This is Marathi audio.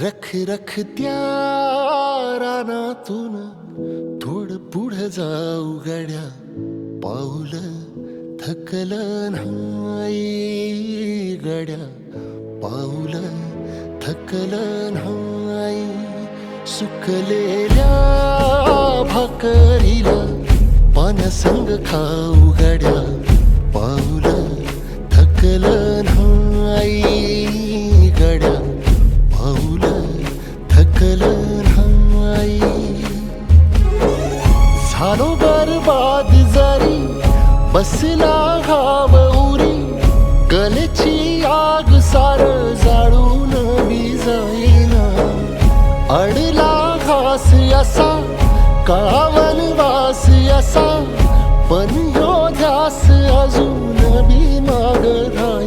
रख रख त्या रानातून थोडं पुढं जाऊ गड्या, पाऊल थकलं नाही गड्या, पाऊल थकलं नाही. सुकलेल्या भाकरीला पाण्यासंग खाऊ गड्या, पाऊल थकलं नाही गड्या, पाऊल थकलं नाही. झालो बरबाद जरी बसला घाव उरी, गलेची आग सार जाळून विजाईना. अडला घास असा काळावन वास असा, पण ह्यो ध्यास अजून बी माग राही.